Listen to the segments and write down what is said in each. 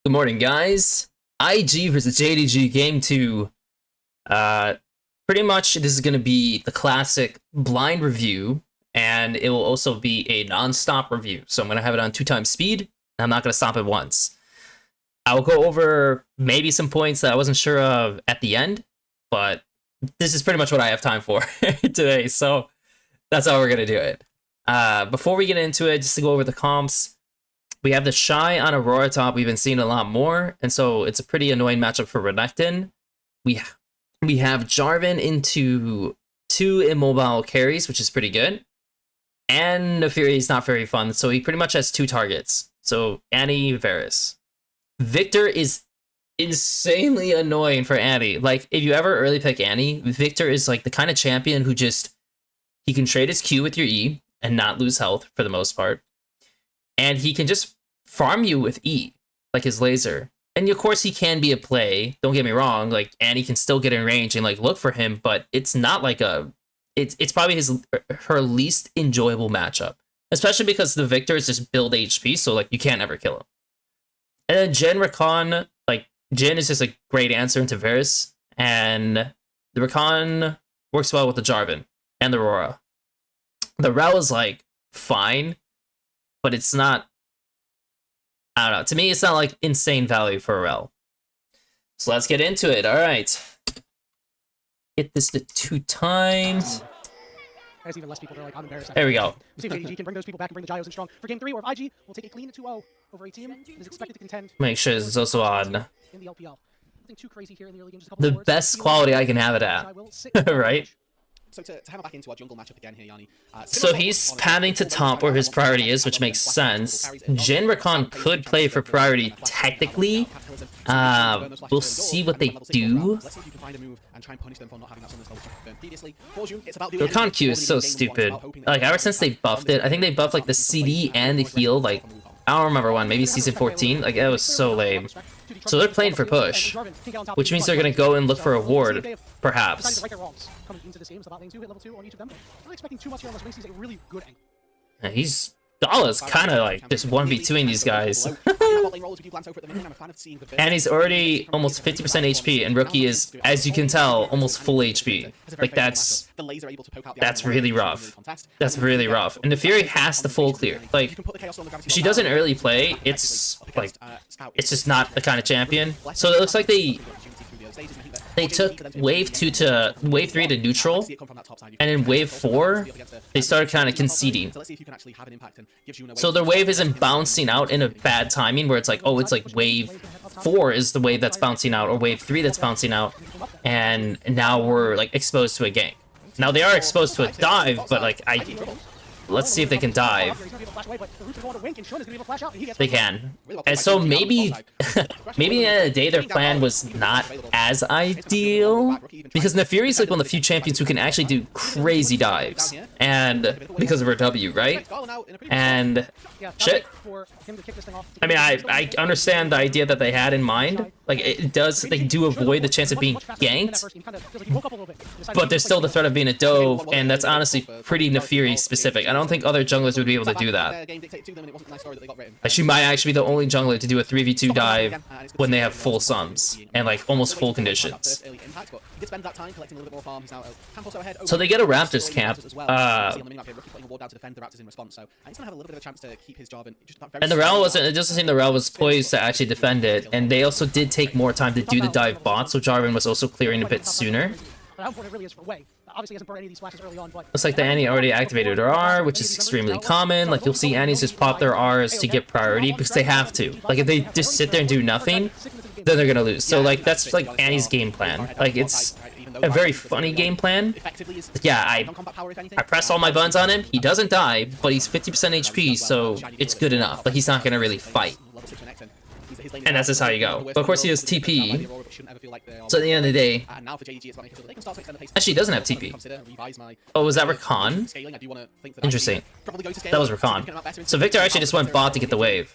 Good morning, guys. IG versus JDG Game 2. Pretty much this is going to be the classic blind review, and it will also be a non-stop review. So I'm going to have it on 2x speed, and I'm not going to stop it once. I will go over maybe some points that I wasn't sure of at the end, but this is pretty much what I have time for today, so that's how we're going to do it. Before we get into it, just to go over the comps, we have the Shy on Aurora top. We've been seeing a lot more, and so it's a pretty annoying matchup for Renekton. We have Jarvan into 2 immobile carries, which is pretty good. And the Fury is not very fun, so he pretty much has 2 targets. So Annie, Varus. Victor is insanely annoying for Annie. Like, if you ever early pick Annie, Victor is like the kind of champion who he can trade his Q with your E and not lose health for the most part. And he can just farm you with E, like his laser. And of course he can be a play, don't get me wrong, like Annie can still get in range and like look for him, but it's not like it's probably her least enjoyable matchup. Especially because the Victor is just build HP, so like you can't ever kill him. And then Jhin Rakan, like Jhin is just a great answer into Varus, and the Rakan works well with the Jarvan and the Aurora. The Rel is like fine, but it's not, I don't know. To me, it's not like insane value for a Rel. So let's get into it. All right. Hit this to 2 times. There's even less people. They're like, I'm embarrassed. There we go. See if JDG can bring those people back and bring the Gios in strong for game 3, or if IG will take a clean 2-0 over a team that is expected to contend. Make sure this is also on In the LPL. Nothing too crazy here in the early game. Just a couple the best quality I can have it at. Right? So to hammer back into our jungle matchup again here, Yanni. So he's panning to top where his priority is, which makes sense. Jhin Rakan could play for priority technically. We'll see what they do. Rakan Q is so stupid. Like, ever since they buffed it, I think they buffed like the CD and the heal, like, I don't remember when, maybe season 14. Like, that was so lame. So they're playing for push, which means they're going to go and look for a ward, perhaps. Gala's kind of like just 1v2ing these guys. And he's already almost 50% HP, and Rookie is, as you can tell, almost full HP. Like, that's really rough. That's really rough. And the Fury has the full clear. Like, if she doesn't early play, it's like, it's just not the kind of champion. So it looks like they took wave 2 to wave 3 to neutral, and in wave 4 they started kind of conceding. So their wave isn't bouncing out in a bad timing where it's like, oh, it's like wave 4 is the wave that's bouncing out, or wave 3 that's bouncing out, and now we're like exposed to a gank. Now they are exposed to a dive, but like let's see if they can dive. They can. And so maybe maybe at the end of the day their plan was not as ideal, because Nefiri is like one of the few champions who can actually do crazy dives, and because of her W, right? And shit. I mean, I understand the idea that they had in mind. Like, they do avoid the chance of being ganked, but there's still the threat of being a dove, and that's honestly pretty Nefiri specific. I don't think other junglers would be able to do that. Like, she might actually be the only jungler to do a 3v2 dive when they have full sums and like almost full conditions. So they get a Raptors camp, and the Rel it doesn't seem the Rel was poised to actually defend it, and they also did take more time to do the dive bot, so Jarvan was also clearing a bit sooner. Looks like the Annie already activated her R, which is extremely common. Like, you'll see Annies just pop their Rs to get priority because they have to. Like, if they just sit there and do nothing, then they're gonna lose. So like, that's like Annie's game plan. Like, it's a very funny game plan. Yeah, I press all my buttons on him, he doesn't die, but he's 50% HP, so it's good enough. Like, he's not gonna really fight. And that's just how you go. But of course he has TP, so at the end of the day... Actually, he doesn't have TP. Oh, was that Rakan? Interesting. That was Rakan. So Victor actually just went bot to get the wave.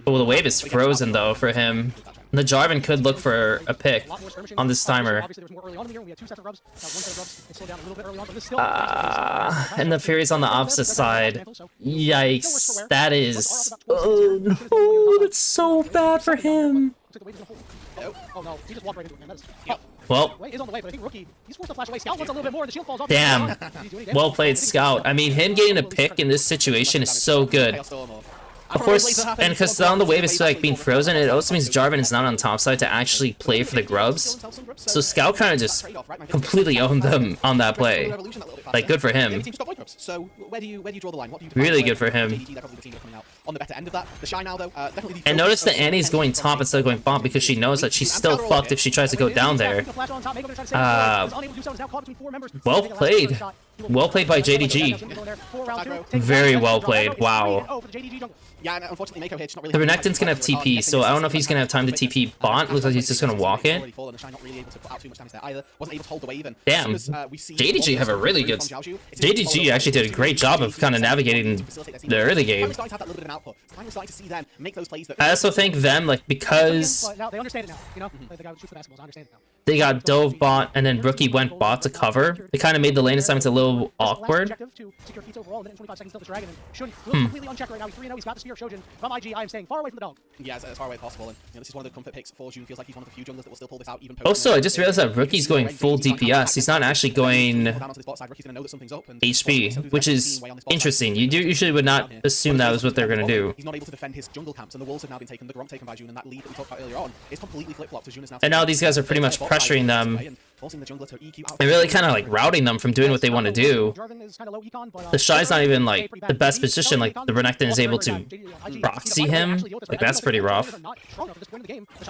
Oh, the wave is frozen though for him. The Jarvan could look for a pick on this timer. And the Fury's on the opposite side. Yikes. that is... Oh no, that's so bad for him. Oh no, he just walked right into it, man. That is... Well, Wait, is on the way, but I think Rookie, he's forced to flash away. Scout wants a little bit more, the shield falls off. damn. Well played, Scout. I mean, him getting a pick in this situation is so good. Of course, and because on the wave is like being frozen, it also means Jarvan is not on top side to actually play for the grubs. So Scout kind of just completely owned them on that play. Like, good for him. So where do you draw the line? What do you Really good for him. JDG, they're probably the team that are coming out on the better end of that. The Shy now though, definitely the And notice that Annie's going top instead of going bottom because she knows that she's still fucked if she tries to go down there. Well played. Well played by JDG. Very well played. Wow. Yeah, and unfortunately, Mako here just not really The Renekton's gonna have TP, so I don't know if he's gonna have time to TP bot. Looks like he's just gonna walk it. Damn. JDG have a really good... JDG actually did a great job of kind of navigating the early game. I also think them, like, because They understand it now, you know? Like the guy who shoots the basketballs, I understand it now. they got dove bot and then Rookie went bot to cover, it kind of made the lane assignments a little awkward. Yeah, as far away as possible, and this is one of the comfort picks for June. Feels like he's one of the few junglers that will still pull this out even. Also, I just realized that Rookie's going full DPS. He's not actually going HP, which is interesting. You usually would not assume that was what they're gonna do. He's not able to defend his jungle camps, and the walls have now been taken. The Gromp taken by June, and that lead that we talked about earlier on is completely flip-flopped. And now these guys are pretty much pressuring them and really kind of like routing them from doing what they want to do. The Shy's not even like the best position. Like the Renekton is able to proxy him. Like that's pretty rough. The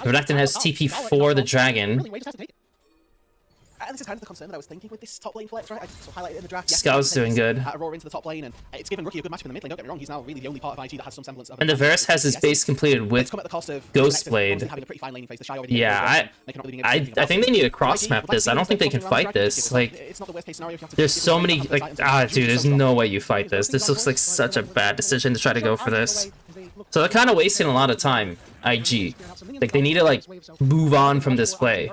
Renekton has TP for the dragon. And this is kind of the concern that I was thinking with this top lane flex, right? I sort of highlighted it in the draft. Scout's doing good. Aurora into the top lane, and it's given Rookie a good matchup in the mid lane. Don't get me wrong, he's now really the only part of IG that has some semblance of. And the Varus has his base completed with Ghostblade. Yeah, I think they need to cross map this. I don't think they can fight this. Like, there's so many. Like, dude, there's no way you fight this. This looks like such a bad decision to try to go for this. So they're kind of wasting a lot of time, IG. Like, they need to, like, move on from this play.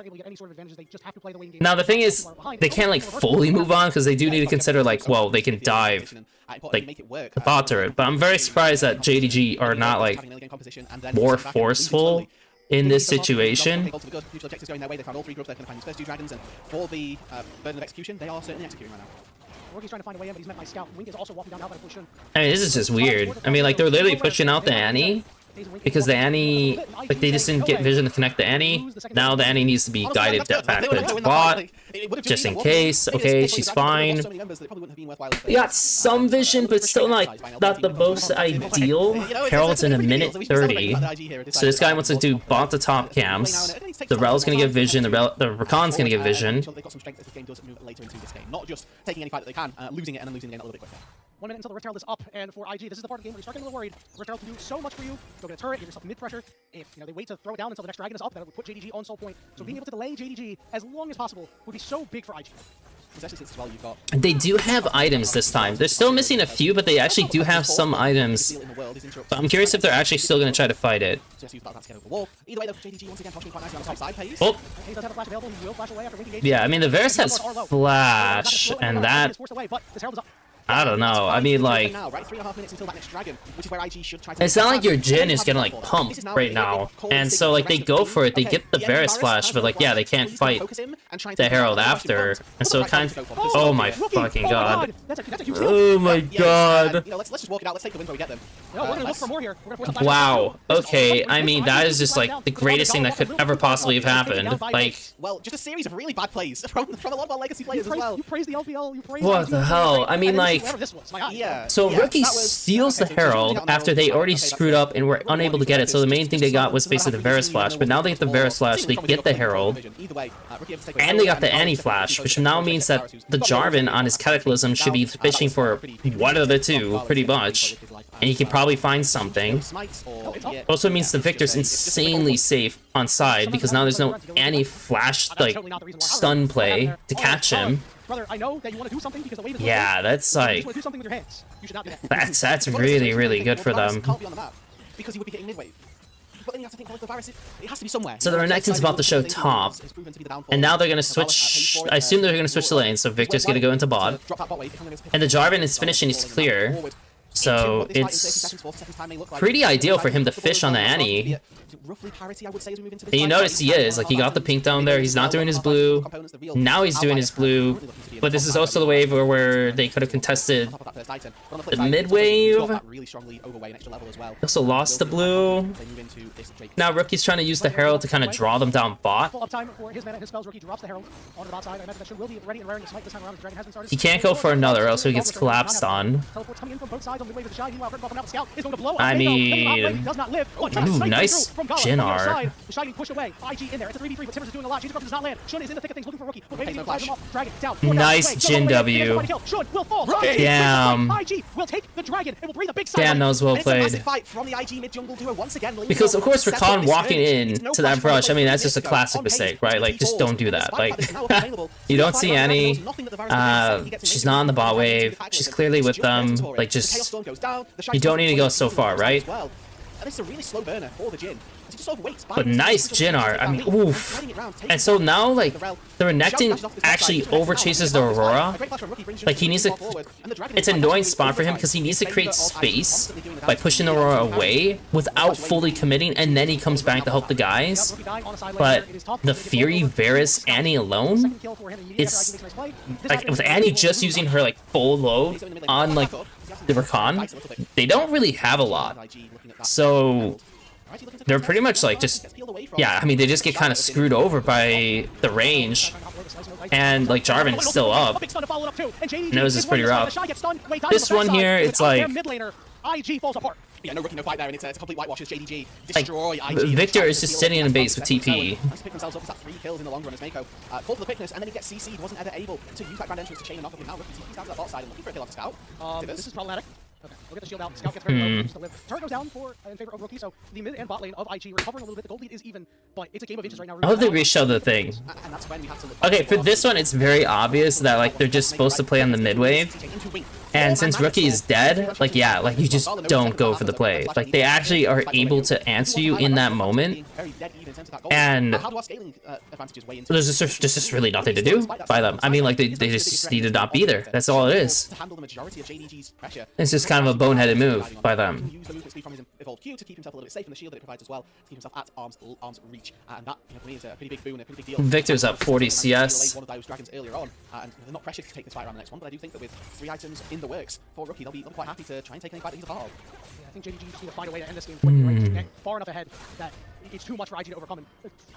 Now, the thing is, they can't, like, fully move on, because they do need to consider, like, well, they can dive, like, the bot turret. But I'm very surprised that JDG are not, like, more forceful in this situation. Rookie's trying to find a way in, but he's met by Scout. Wink is also walking down Alpha, which shouldn't. I mean, this is just weird. I mean, like, they're literally pushing out the Annie, because the Annie, like, they just didn't get vision to connect the Annie. Now the Annie needs to be guided back to the bot, just in case. Okay, she's fine. They got some vision, but still not the most ideal. Herald's in a minute 30, so this guy wants to do bot to top cams. The Rel's gonna get vision, the Rakan's gonna get vision. Not just taking any fight that they can, losing it and then losing it again a little bit quicker. 1 minute until the Rift Herald is up, and for IG, this is the part of the game where you start getting a little worried. Rift Herald can do so much for you. Go get a turret, get yourself mid-pressure. If they wait to throw it down until the next dragon is up, then it would put JDG on soul point. So being able to delay JDG as long as possible would be so big for IG. Especially since as well you've got... They do have items this time. They're still missing a few, but they actually do have some items. But I'm curious if they're actually still going to try to fight it. Oh! Yeah, I mean, the Varus has flash, and that... I don't know. I mean, like, it's not like your Jhin is gonna like pump right now, and so like they go for it. They get the Varus flash, but like yeah, they can't fight the Herald after, and so it kind of. Oh my fucking god! Oh my god! Wow. Okay. I mean, that is just like the greatest thing that could ever possibly have happened. Like, well, just a series of really bad plays from a lot of our legacy players as well. You praise the LPL. You praise. What the hell? I mean, like. So Rookie steals the Herald after they already screwed up and were unable to get it. So the main thing they got was basically the Varus flash. But now they get the Varus flash, they get the Herald, and they got the Annie flash, which now means that the Jarvan on his Cataclysm should be fishing for one of the two, pretty much. And he can probably find something. Also means the Victor's insanely safe on side because now there's no Annie flash like stun play to catch him. Yeah, that's like that's really really good for them. So the Renekton's about to show top, and now they're gonna switch. I assume they're gonna switch the lane. So Victor's gonna go into bot, and the Jarvan is finishing his clear. So it's pretty ideal for him to fish on the Annie. And you notice he is, like, he got the pink down there, he's not doing his blue, now he's doing his blue, but this is also the wave where they could have contested the mid wave. Also lost the blue. Now Rookie's trying to use the Herald to kind of draw them down bot. He can't go for another, else he gets collapsed on. I mean, ooh, nice Jinnar. Nice Jin W. Damn. Damn, that was well played. Because of course Rakan walking in to that brush, I mean, that's just a classic mistake, right? Like, just don't do that. Like, you don't see Annie. She's not on the bot wave. She's clearly with them. Like, just, you don't need to go so far, right? But nice Jinnar. I mean, oof. And so now, like, the Renekton actually overchases the Aurora. Like, he needs to... It's an annoying spot for him because he needs to create space by pushing the Aurora away without fully committing, and then he comes back to help the guys. But the Fury, Varus, Annie alone, it's... Like, with Annie just using her, like, full load on, like, the Rakan, they don't really have a lot. So... they're pretty much like just, yeah, I mean, they just get kind of screwed over by the range. And like Jarvan is still up. Nose is pretty rough. This one here, it's like, yeah, no Rookie, no fight there, and it's a complete whitewash as JDG destroy IG. Victor is just sitting in a base with TP. Pick themselves up with that 3 kills in the long run as Mako called for the quickness, and then he gets CC'd, wasn't ever able to use that grand entrance to chain enough of him. Now Rookie TP's down to that bot side and looking for a kill off the Scout. This is problematic. Okay, we'll get the shield out. Scout gets very low to live. Turret goes down in favor of Rookie, so the mid and bot lane of IG recovering a little bit. The gold lead is even, but it's a game of inches right now. I hope they reshow the thing. Okay, for this one, it's very obvious that like they're just supposed to play on the mid wave. And since Rookie is dead, like, yeah, like, you just don't go for the play. Like, they actually are able to answer you in that moment. And there's just really nothing to do by them. I mean, like, they just need to not be there. That's all it is. It's just kind of a boneheaded move by them. Victor's up 40 CS. Not pressured to take this fight around the next one, but I do think that with 3 items in the works for Rookie, they'll be quite happy to try and take any fight that he's a part of. Yeah, I think JDG just need to find a way to end this game quickly, right? Just get far enough ahead that it's too much for IG to overcome. And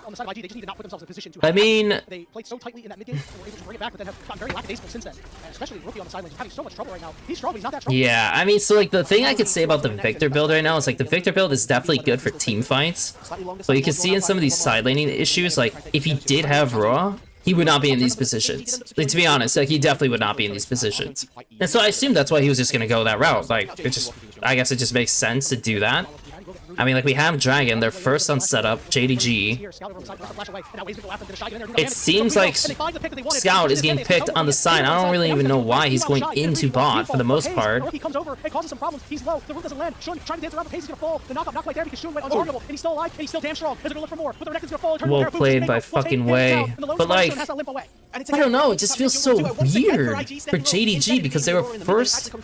on the side of IG, they just need to not put themselves in a position to. I mean, they played so tightly in that mid game, and were able to bring it back, but then have gotten very lackadaisical since then. And especially Rookie on the sidelines, he's having so much trouble right now. He's strong, but he's not that strong. Yeah, I mean, so like the thing I could say about the Victor build right now is like the Victor build is definitely good for team fights, but you can see in some of these side laning issues, like if he did have Raw, he would not be in these positions. Like, to be honest, like, he definitely would not be in these positions. And so I assume that's why he was just gonna go that route. Like, it just, I guess it just makes sense to do that. I mean, like, we have Dragon, they're first on setup, JDG. It seems like Scout is getting picked on the side. I don't really even know why he's going into bot for the most part. Well played by fucking Way. But like, I don't know, it just feels so weird for JDG because they were first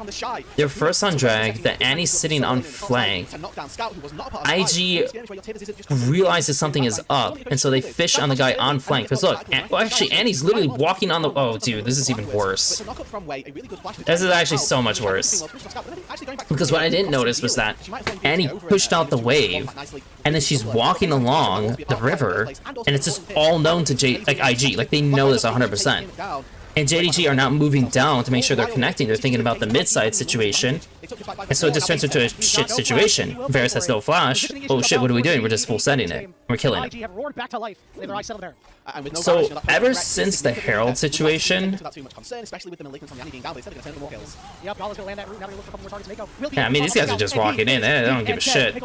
on Drag, the Annie's sitting on flank. IG realizes something is up, and so they fish on the guy on flank. Because look, well, actually, Annie's literally walking on the... Oh, dude, this is even worse. This is actually so much worse. Because what I didn't notice was that Annie pushed out the wave, and then she's walking along the river, and it's just all known to IG. Like, they know this 100%. And JDG are not moving down to make sure they're connecting. They're thinking about the mid-side situation. And so it just turns into a shit situation. Varus has no flash. Oh shit, what are we doing? We're just full sending it. We're killing it. So, ever since the Herald situation... Yeah, I mean, these guys are just walking in. They don't give a shit.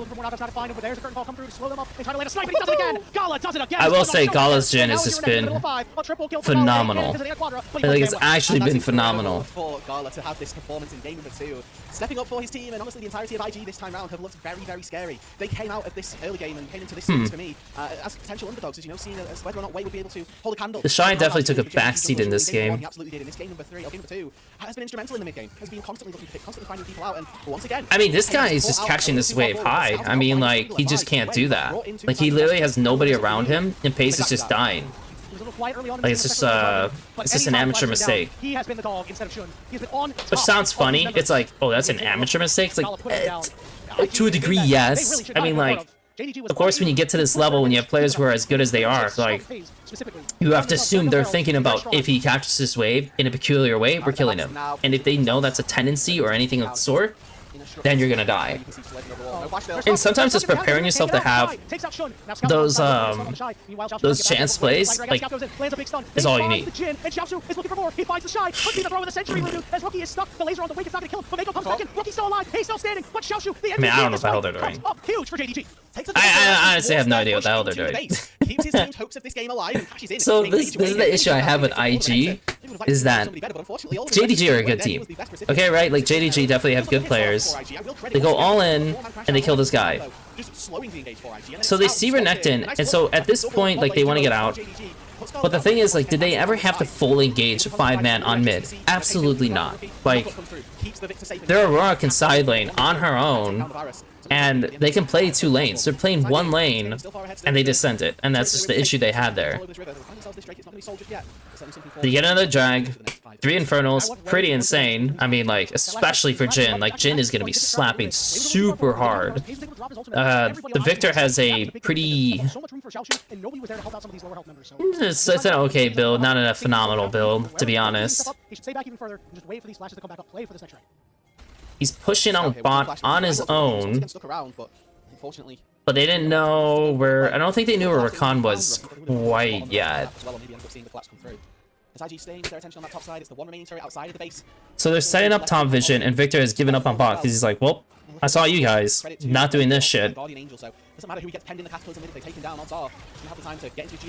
I will say, Gala's Jhin has just been phenomenal. I think it's actually been phenomenal. stepping up for his team, and honestly, the entirety of IG this time round have looked very, very scary. They came out of this early game and came into this series for me as potential underdogs, as you know, seeing as whether or not Way would be able to hold a candle. The Shy definitely took a backseat in this game. He absolutely did. In this game number 3, or game number 2, has been instrumental in the mid game. Has been constantly looking to pick, constantly finding people out, and once again. I mean, this guy is just catching this wave high. I mean, like, he just can't do that. Like, he literally has nobody around him, and Pace is just dying. Like, it's just an amateur mistake. He has been the dog instead of Shun. He's been on Which sounds funny. It's like, oh, that's an amateur mistake? It's like, to a degree, yes. I mean, like, of course, when you get to this level, when you have players who are as good as they are, like, you have to assume they're thinking about, if he catches this wave in a peculiar way, we're killing him. And if they know that's a tendency or anything of the sort, then you're gonna die. And sometimes just preparing yourself to have those chance plays, like, is all you need. He finds the Shy, puts in the throw with a century removed as Rookie is stuck. The laser on the wake, it's not gonna kill him, but Mako comes back in. Rookie's still alive, he's still standing, but Xiaoshu, the I mean, I don't know what the hell they're doing. Huge for JDG. I honestly have no idea what the hell they're doing. So this is the issue I have with IG, is that JDG are a good team. Okay, right? Like, JDG definitely have good players. They go all in, and they kill this guy. So they see Renekton, and so at this point, like, they want to get out. But the thing is, like, did they ever have to full engage 5-man on mid? Absolutely not. Like, their Aurora can side lane on her own, and they can play 2 lanes. They're playing 1 lane, and they descent it, and that's just the issue they had there. They get another drag, 3 Infernals, pretty insane. I mean, like, especially for Jhin. Like, Jhin is gonna be slapping super hard. The Victor has a pretty... It's an okay build, not a phenomenal build, to be honest. He's pushing on bot on his own, but they didn't know where... I don't think they knew where Rakan was quite yet. So they're setting up top vision, and Victor has given up on bot because he's like, well, I saw you guys not doing this shit.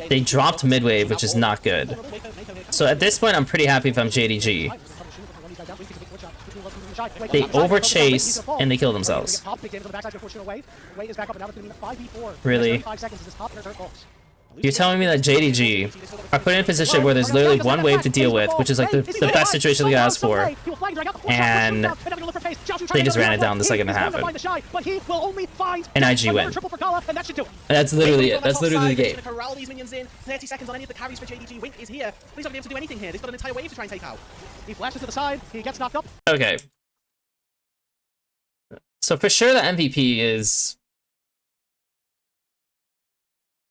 They dropped mid-wave, which is not good. So at this point, I'm pretty happy if I'm JDG. They overchase, and they kill themselves. Really? You're telling me that JDG are put in a position where there's literally 1 wave to deal with, which is like the best situation they could ask for, and they just ran it down the second it happened. And IG win. And that's literally it. That's literally the game. Okay. So for sure the MVP is...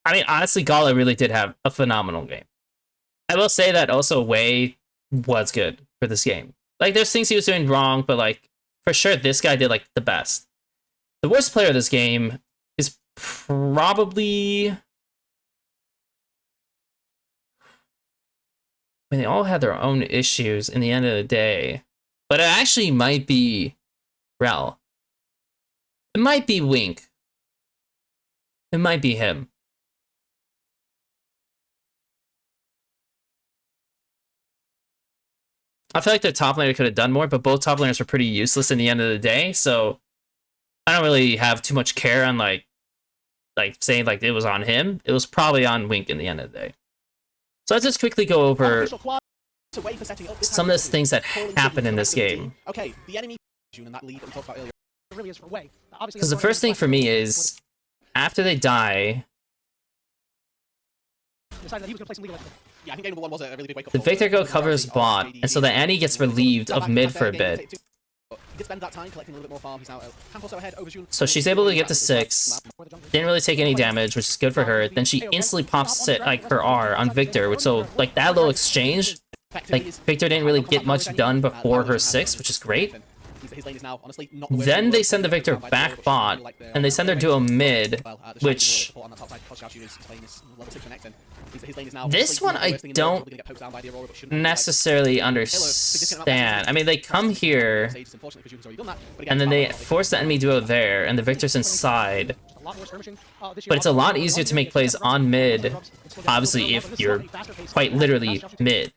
I mean, honestly, Gala really did have a phenomenal game. I will say that also Wei was good for this game. Like, there's things he was doing wrong, but, like, for sure, this guy did, like, the best. The worst player of this game is probably... I mean, they all had their own issues in the end of the day. But it actually might be Rel. It might be Wink. It might be him. I feel like the top laner could have done more, but both top laners were pretty useless in the end of the day, so I don't really have too much care on like saying like it was on him. It was probably on Wink in the end of the day. So let's just quickly go over some of the things that happened in this game. Because the first thing for me is, after they die, the Victor go covers bot, and so the Annie gets relieved of mid for a bit. So she's able to get to 6. Didn't really take any damage, which is good for her. Then she instantly pops it, like, her R on Victor, which, so like that little exchange, like Victor didn't really get much done before her 6, which is great. Then they send the Victor back bot, and they send their duo mid, which... This one I don't necessarily understand. I mean, they come here, and then they force the enemy duo there, and the Victor's inside. But it's a lot easier to make plays on mid, obviously, if you're quite literally mid.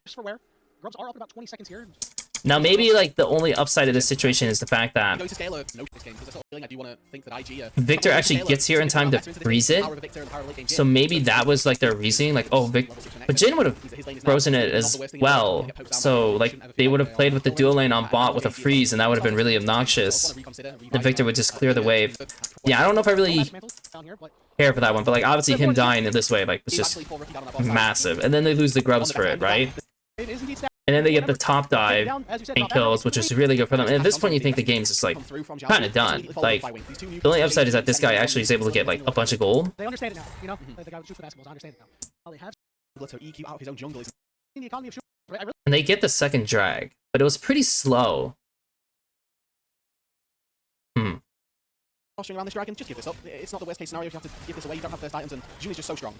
Now maybe like the only upside of this situation is the fact that Going to Gala, no, this game, because I sort of feeling I do want to think that IG are... Victor actually gets here in time to freeze it. So maybe that was like their reasoning, like, oh, but Jin would have frozen it as well. So like they would have played with the dual lane on bot with a freeze, and that would have been really obnoxious. And Victor would just clear the wave. Yeah, I don't know if I really care for that one, but like obviously him dying in this way, like, it's just massive. And then they lose the grubs for it, right? And then they get the top dive, 8 kills, which is really good for them. And at this point, you think the game's just like kind of done. Like, the only upside is that this guy actually is able to get like a bunch of gold. They understand it now, you know? The guy with shoot for basketballs, I understand it now. Well, they have EQ out of his own jungle is the economy of shoot. I really And they get the second drag, but it was pretty slow. posturing around this dragon. Just give this up. It's not the worst case scenario if you have to give this away. You don't have first items, and Jun is just so strong.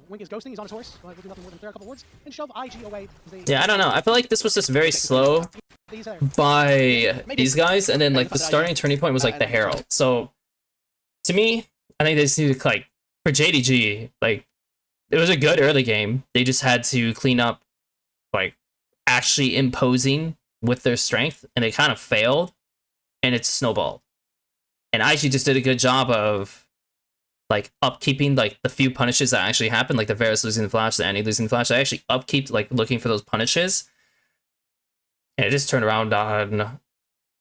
Wink is ghosting, he's on his horse. We'll do nothing more than throw a couple words and shove IG away. Yeah, I don't know. I feel like this was just very slow by these guys, and then like the starting turning point was like the Herald. So to me, I think they just need to, like, for JDG, like, it was a good early game. They just had to clean up like actually imposing with their strength, and they kind of failed, and it's snowballed. And IG just did a good job of like upkeeping like the few punishes that actually happened, like the Varus losing the flash, the Annie losing the flash. I actually upkeep like looking for those punishes, and it just turned around on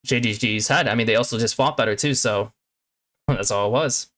JDG's head. I mean, they also just fought better too, so that's all it was.